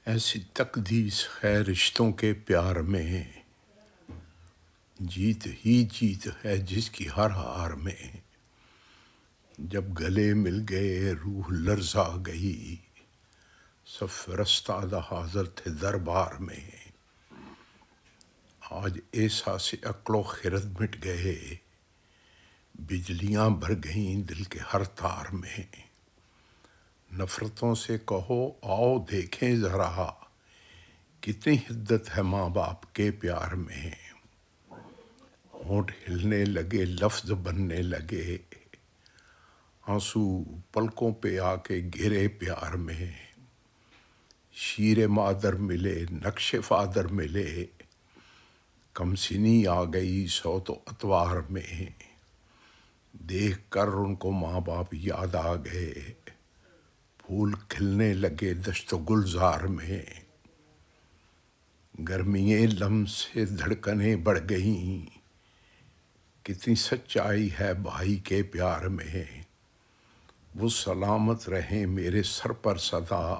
ایسی تقدیس ہے رشتوں کے پیار میں، جیت ہی جیت ہے جس کی ہر ہار میں۔ جب گلے مل گئے روح لرزا گئی، سب فرستاد حاضر تھے دربار میں۔ آج احساس عقل و خرد مٹ گئے، بجلیاں بھر گئیں دل کے ہر تار میں۔ نفرتوں سے کہو آؤ دیکھیں ذرا، کتنی حدت ہے ماں باپ کے پیار میں۔ ہونٹ ہلنے لگے لفظ بننے لگے، آنسو پلکوں پہ آ کے گرے پیار میں۔ شیر مادر ملے نقش فادر ملے، کم سنی آ گئی صوت و اطوار میں۔ دیکھ کر ان کو ماں باپ یاد آ گئے، پھول کھلنے لگے دشت و گلزار میں۔ گرمیے لمس سے دھڑکنیں بڑھ گئیں، کتنی سچائی ہے بھائی کے پیار میں۔ وہ سلامت رہیں میرے سر پر سدا،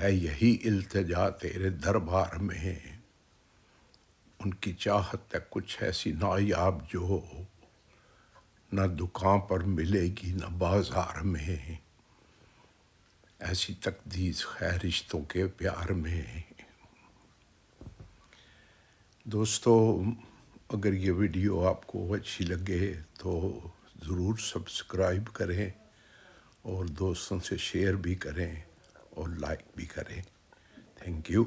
ہے یہی التجا تیرے دربار میں۔ ان کی چاہت ہے کچھ ایسی نایاب جو نہ دکان پر ملے گی نہ بازار میں۔ ایسی تقدیس ہے رشتوں کے پیار میں۔ دوستو، اگر یہ ویڈیو آپ کو اچھی لگے تو ضرور سبسکرائب کریں اور دوستوں سے شیئر بھی کریں اور لائک بھی کریں۔ Thank you.